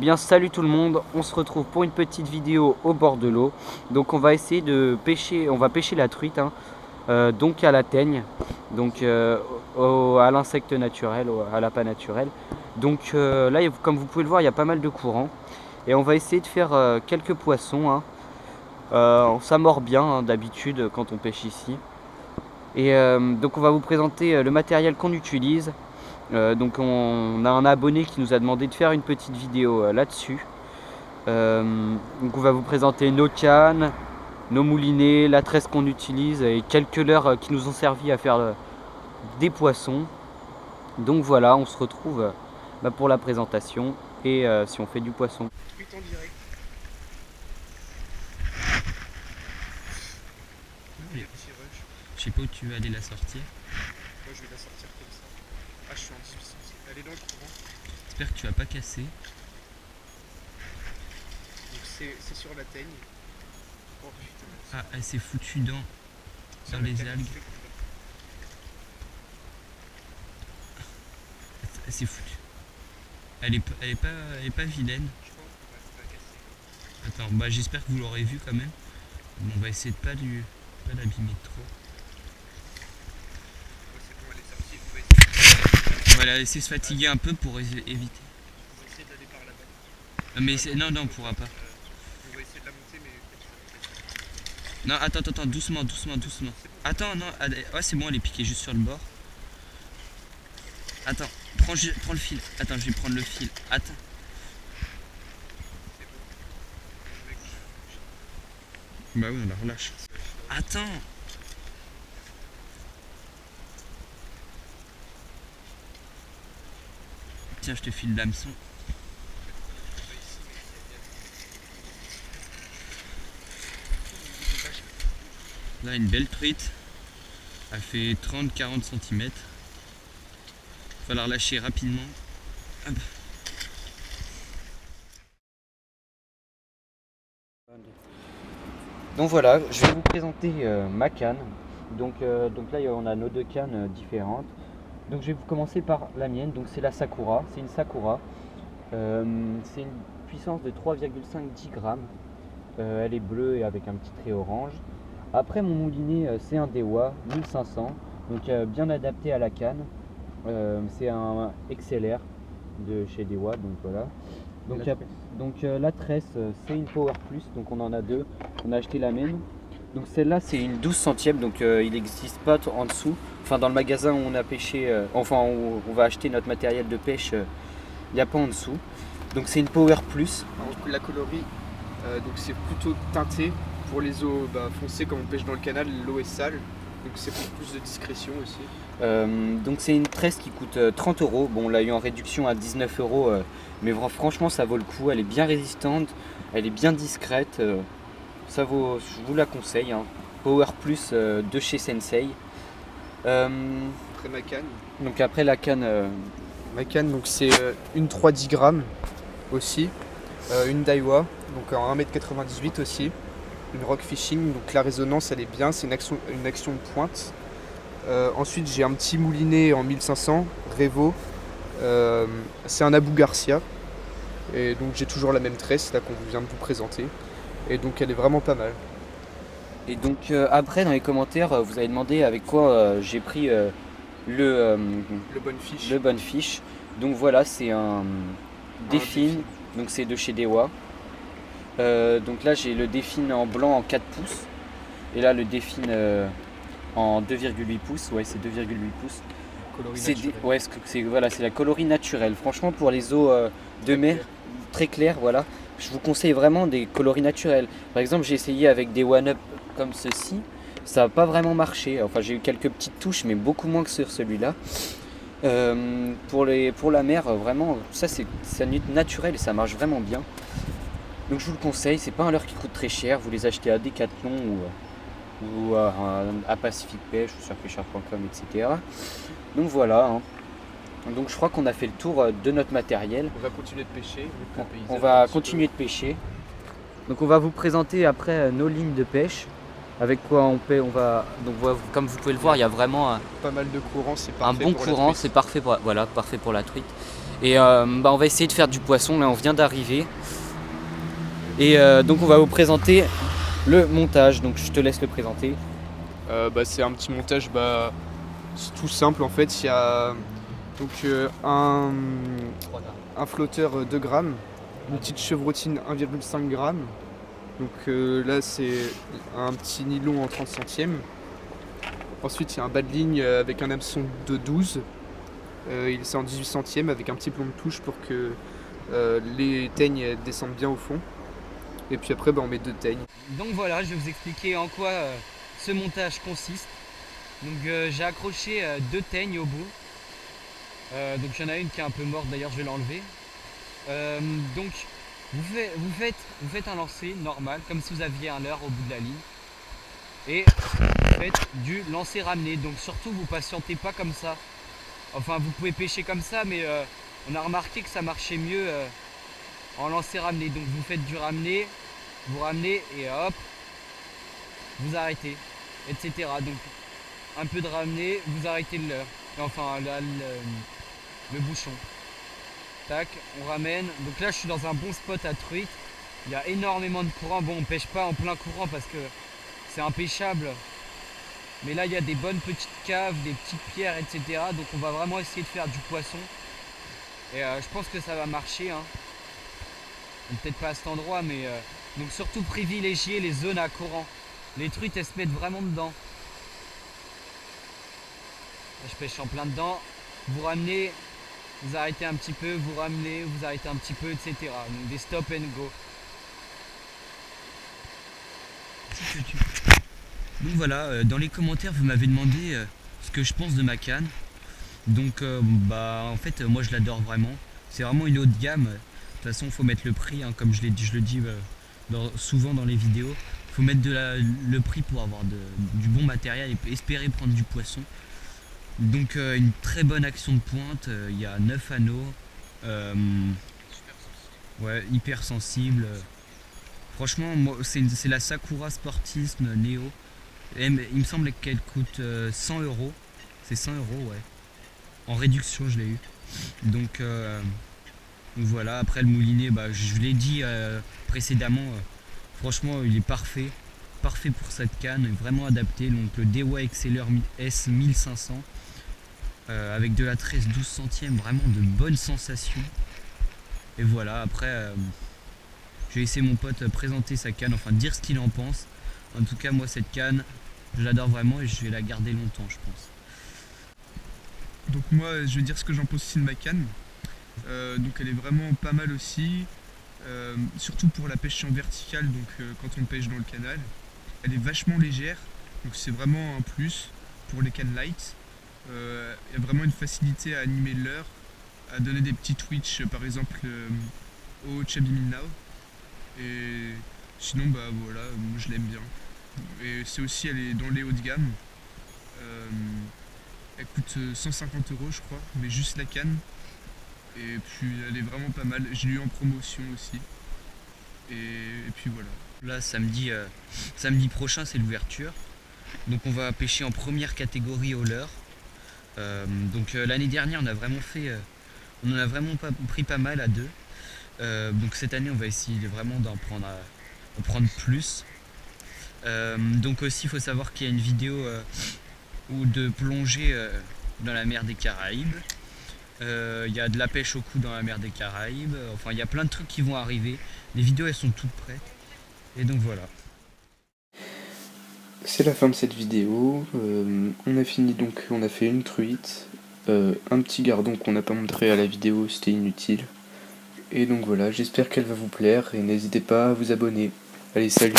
bien salut tout le monde, on se retrouve pour une petite vidéo au bord de l'eau. Donc on va essayer de pêcher, on va pêcher la truite, donc à la teigne, donc à l'insecte naturel, à l'appât naturel. Donc là, comme vous pouvez le voir, il y a pas mal de courant. Et on va essayer de faire quelques poissons. Ça mord bien d'habitude quand on pêche ici. Et donc on va vous présenter le matériel qu'on utilise. Donc on a un abonné qui nous a demandé de faire une petite vidéo là-dessus. Donc on va vous présenter nos cannes, nos moulinets, la tresse qu'on utilise et quelques leurres qui nous ont servi à faire des poissons. Donc voilà, on se retrouve pour la présentation et si on fait du poisson. En direct. Je sais pas où tu veux aller la sortir. Moi je vais la sortir comme ça. Ah, je suis en 1800. Elle est dans le courant. J'espère que tu vas pas casser. Donc c'est sur la teigne. Oh putain. Ah, elle s'est foutue dans les algues. Elle s'est foutue. Elle est pas vilaine. Je pense qu'on va casser. Attends, bah j'espère que vous l'aurez vu quand même. Bon, on va essayer de pas l'abîmer trop. C'est bon, elle est sortie. On On va la laisser se fatiguer un peu pour éviter. va essayer d'aller par là-bas. Mais non, on pourra pas. On va essayer de la monter, mais Non, attends, doucement. Attends, non, ouais, c'est bon, elle est piquée juste sur le bord. Attends, prends le fil. Attends, je vais prendre le fil. Attends. Bah oui, on la relâche. Attends. Tiens, je te file l'hameçon. Là, une belle truite. Elle fait 30-40 cm. Il va falloir lâcher rapidement. Hop. Donc voilà, je vais vous présenter ma canne. Donc là on a nos deux cannes différentes. Donc je vais vous commencer par la mienne. Donc c'est la Sakura, c'est une Sakura. C'est une puissance de 3,5-10 grammes. Elle est bleue et avec un petit trait orange. Après mon moulinet c'est un Dewa 1500, donc bien adapté à la canne. C'est un XLR de chez Dewa, donc voilà. Donc la tresse c'est une Power Plus, donc on en a deux, on a acheté la même. Donc celle-là c'est une 12 centième, donc il n'existe pas en dessous. Enfin dans le magasin où on a pêché, où on va acheter notre matériel de pêche, il n'y a pas en dessous. Donc c'est une Power Plus. alors, la coloris, donc c'est plutôt teinté. Pour les eaux foncées, comme on pêche dans le canal, l'eau est sale. Donc c'est pour plus de discrétion aussi. Donc c'est une tresse qui coûte 30 €. Bon, on l'a eu en réduction à 19 €, mais franchement ça vaut le coup. Elle est bien résistante, elle est bien discrète. Je vous la conseille. Power Plus de chez Sensei. Après ma canne. Donc après la canne. Ma canne, donc c'est une 3,10 grammes aussi. Une Daiwa, donc en 1,98 m aussi. Une rock fishing, donc la résonance elle est bien, c'est une action de pointe. Ensuite j'ai un petit moulinet en 1500, Revo, c'est un Abu Garcia, et donc j'ai toujours la même tresse là qu'on vient de vous présenter, et donc elle est vraiment pas mal. Et donc après dans les commentaires vous avez demandé avec quoi j'ai pris le Bonefish. Donc voilà, c'est un Delfin, donc c'est de chez Dewa. Donc là j'ai le Delfin en blanc en 4 pouces et là le Delfin en 2,8 pouces. Ouais, c'est 2,8 pouces. C'est la coloris naturelle. Franchement pour les eaux de mer très claires, voilà, je vous conseille vraiment des coloris naturels. Par exemple j'ai essayé avec des one up comme ceci, ça n'a pas vraiment marché. Enfin j'ai eu quelques petites touches mais beaucoup moins que sur celui-là. Pour la mer vraiment ça c'est naturel et ça marche vraiment bien. Donc je vous le conseille, c'est pas un leurre qui coûte très cher, vous les achetez à Decathlon ou à Pacific Pêche ou sur pêcheur.com, etc. Donc voilà. Donc je crois qu'on a fait le tour de notre matériel. On va continuer de pêcher. On va continuer de pêcher. Donc on va vous présenter après nos lignes de pêche. Avec quoi on paie, donc comme vous pouvez le voir, il y a vraiment pas mal de courant, c'est parfait. Un bon courant, c'est parfait pour la truite. Et on va essayer de faire du poisson. Là on vient d'arriver. Et donc on va vous présenter le montage. Donc je te laisse le présenter. C'est un petit montage, c'est tout simple en fait. Il y a donc un flotteur 2 grammes, une petite chevrotine 1,5 g. Donc là c'est un petit nylon en 30 centièmes. Ensuite il y a un bas de ligne avec un hameçon de 12. C'est en 18 centièmes avec un petit plomb de touche pour que les teignes descendent bien au fond. Et puis après on met 2 teignes. Donc voilà, je vais vous expliquer en quoi ce montage consiste. Donc j'ai accroché 2 teignes au bout. Donc il y en a une qui est un peu morte, d'ailleurs je vais l'enlever. Donc vous faites un lancer normal, comme si vous aviez un leurre au bout de la ligne. Et vous faites du lancer ramené. Donc surtout vous patientez pas comme ça. Enfin vous pouvez pêcher comme ça, mais on a remarqué que ça marchait mieux en lancer ramené. Donc vous faites du ramené, vous ramenez et hop, vous arrêtez, etc. Donc un peu de ramené, vous arrêtez le leurre. Enfin le bouchon. Tac, on ramène. Donc là je suis dans un bon spot à truite. Il y a énormément de courant. Bon, on pêche pas en plein courant parce que c'est impêchable. Mais là il y a des bonnes petites caves, des petites pierres, etc. Donc on va vraiment essayer de faire du poisson. Et je pense que ça va marcher, hein. Peut-être pas à cet endroit, mais donc surtout privilégier les zones à courant. Les truites elles se mettent vraiment dedans. Là, je pêche en plein dedans. Vous ramenez, vous arrêtez un petit peu, vous ramenez, vous arrêtez un petit peu, etc. Donc des stop and go. Donc voilà, dans les commentaires vous m'avez demandé ce que je pense de ma canne. Donc en fait moi je l'adore vraiment. C'est vraiment une haut de gamme. De toute façon il faut mettre le prix, hein, comme je le dis souvent dans les vidéos. Il faut mettre le prix pour avoir du bon matériel et espérer prendre du poisson. Donc une très bonne action de pointe, il y a 9 anneaux. Ouais, hyper sensible. Franchement c'est la Sakura Sportisme Neo. Et il me semble qu'elle coûte 100 €. C'est 100 € ouais. En réduction je l'ai eu. Donc voilà, après le moulinet, je l'ai dit précédemment, franchement il est parfait pour cette canne, vraiment adapté. Donc le Daiwa Exceller S 1500 avec de la tresse 12 centièmes, vraiment de bonnes sensations. Et voilà, après je vais laisser mon pote présenter sa canne, enfin dire ce qu'il en pense. En tout cas moi cette canne je l'adore vraiment et je vais la garder longtemps je pense. Donc moi je vais dire ce que j'en pense aussi de ma canne. Donc elle est vraiment pas mal aussi, surtout pour la pêche en verticale, donc quand on pêche dans le canal. Elle est vachement légère, donc c'est vraiment un plus pour les cannes light. Il y a vraiment une facilité à animer le leurre, à donner des petits twitch par exemple au Chubby Minnow. Et sinon voilà, moi je l'aime bien. Et c'est aussi, elle est dans les hauts de gamme. Elle coûte 150 € je crois, mais juste la canne. Et puis elle est vraiment pas mal, je l'ai eu en promotion aussi. Et puis voilà. Là samedi prochain c'est l'ouverture. Donc on va pêcher en première catégorie au leurre. Donc l'année dernière on en a vraiment pris pas mal à 2. Donc cette année on va essayer vraiment d'en prendre plus. Donc aussi il faut savoir qu'il y a une vidéo de plongée dans la mer des Caraïbes. Il y a de la pêche au cou dans la mer des Caraïbes. Enfin il y a plein de trucs qui vont arriver. Les vidéos elles sont toutes prêtes. Et donc voilà. C'est la fin de cette vidéo. On a fini, donc on a fait une truite, un petit gardon qu'on n'a pas montré à la vidéo, c'était inutile. Et donc voilà, j'espère qu'elle va vous plaire et n'hésitez pas à vous abonner. Allez, salut!